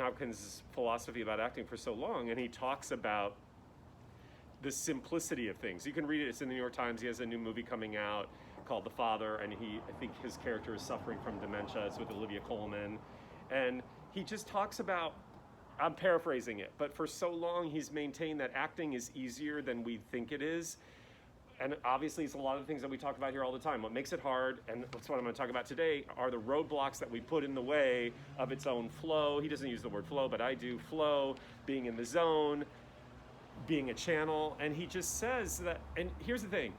Hopkins' philosophy about acting for so long, and he talks about the simplicity of things. You can read it. It's in the New York Times. He has a new movie coming out called The Father, and I think his character is suffering from dementia. It's with Olivia Colman. And he just talks about, I'm paraphrasing it, but for so long he's maintained that acting is easier than we think it is. And obviously it's a lot of the things that we talk about here all the time. What makes it hard, and that's what I'm going to talk about today, are the roadblocks that we put in the way of its own flow. He doesn't use the word flow, but I do. Flow, being in the zone, being a channel. And he just says that, and here's the thing,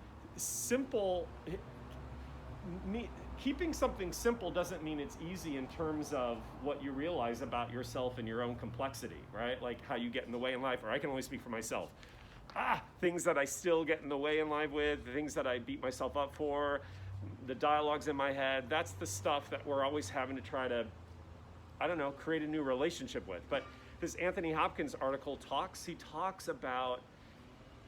keeping something simple doesn't mean it's easy in terms of what you realize about yourself and your own complexity, right? Like how you get in the way in life, or I can only speak for myself. Things that I still get in the way in life with, the things that I beat myself up for, the dialogues in my head, that's the stuff that we're always having to try to, create a new relationship with. But this Anthony Hopkins article talks about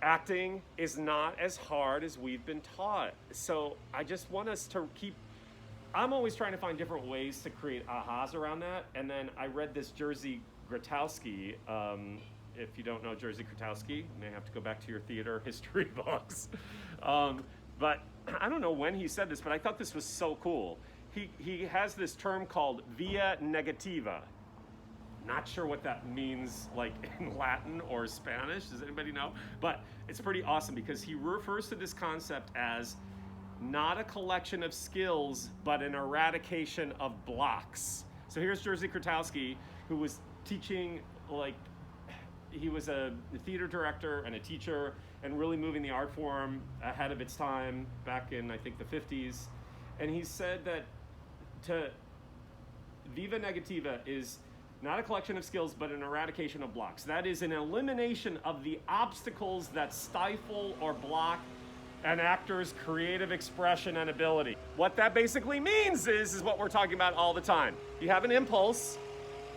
acting is not as hard as we've been taught. So I just want us to I'm always trying to find different ways to create ahas around that. And then I read this Jerzey Grotowski. If you don't know Jerzey Grotowski, you may have to go back to your theater history books. But I don't know when he said this, but I thought this was so cool. He has this term called via negativa. Not sure what that means, like in Latin or Spanish. Does anybody know? But it's pretty awesome because he refers to this concept as not a collection of skills, but an eradication of blocks. So here's Jerzey Grotowski, who was teaching, he was a theater director and a teacher and really moving the art form ahead of its time back in, I think, the 50s. And he said that viva negativa is not a collection of skills, but an eradication of blocks. That is an elimination of the obstacles that stifle or block an actor's creative expression and ability. What that basically means is what we're talking about all the time. You have an impulse,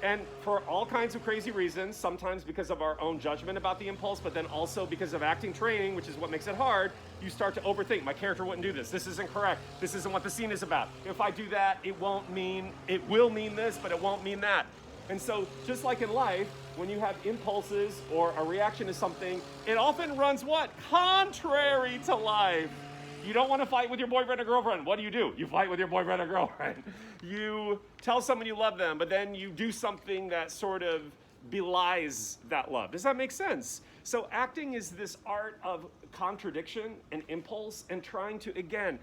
and for all kinds of crazy reasons, sometimes because of our own judgment about the impulse, but then also because of acting training, which is what makes it hard, you start to overthink. My character wouldn't do this. This isn't correct. This isn't what the scene is about. If I do that, it will mean this, but it won't mean that. And so just like in life, when you have impulses or a reaction to something, it often runs what? Contrary to life. You don't want to fight with your boyfriend or girlfriend. What do? You fight with your boyfriend or girlfriend. You tell someone you love them, but then you do something that sort of belies that love. Does that make sense? So acting is this art of contradiction and impulse and trying to, again,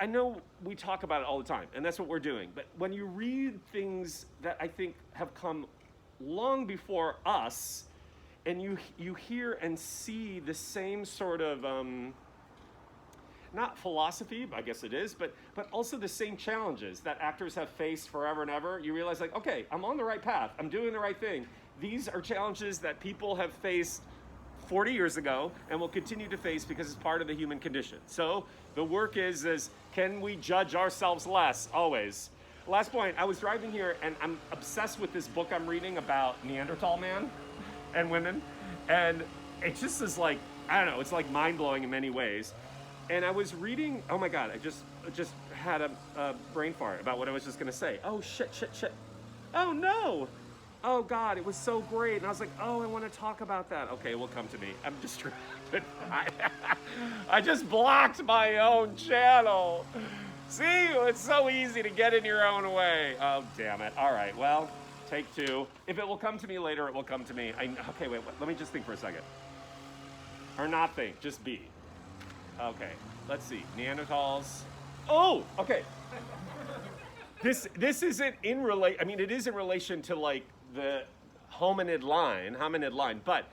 I know we talk about it all the time, and that's what we're doing. But when you read things that I think have come long before us, and you hear and see the same sort of, not philosophy, I guess it is, but also the same challenges that actors have faced forever and ever, you realize okay, I'm on the right path. I'm doing the right thing. These are challenges that people have faced 40 years ago and will continue to face because it's part of the human condition. So the work is can we judge ourselves less? Always. Last point, I was driving here and I'm obsessed with this book I'm reading about Neanderthal man and women. And it just is it's like mind-blowing in many ways. And I was reading, oh my God, I just had a brain fart about what I was just gonna say. Oh shit. Oh no. Oh God, it was so great. And I was like, I want to talk about that. Okay, it will come to me. I'm distracted. I just blocked my own channel. See, it's so easy to get in your own way. Oh, damn it. All right, well, take two. If it will come to me later, it will come to me. Okay, wait, let me just think for a second. Or not think, just be. Okay, let's see. Neanderthals. Oh, okay. This isn't in relation, it is in relation to the hominid line, but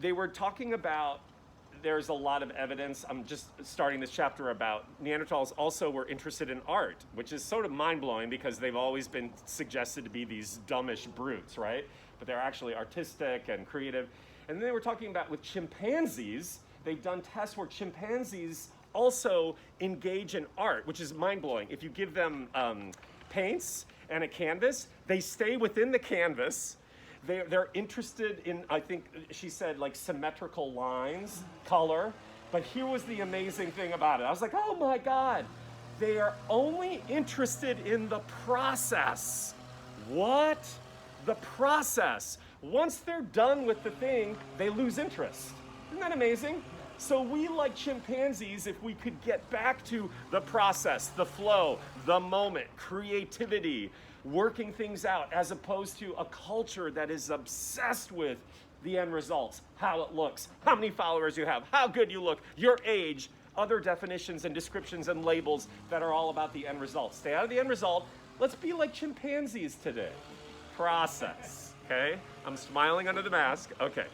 they were talking about, there's a lot of evidence, I'm just starting this chapter about Neanderthals also were interested in art, which is sort of mind-blowing because they've always been suggested to be these dumbish brutes, right? But they're actually artistic and creative. And then they were talking about with chimpanzees, they've done tests where chimpanzees also engage in art, which is mind-blowing. If you give them paints and a canvas, they stay within the canvas. They're interested in, I think she said, symmetrical lines, color. But here was the amazing thing about it. I was like, oh my God, they are only interested in the process. What? the process. Once they're done with the thing, they lose interest. Isn't that amazing? So we, like chimpanzees, if we could get back to the process, the flow, the moment, creativity, working things out, as opposed to a culture that is obsessed with the end results, how it looks, how many followers you have, how good you look, your age, other definitions and descriptions and labels that are all about the end result. Stay out of the end result. Let's be like chimpanzees today. Process, okay? I'm smiling under the mask. Okay.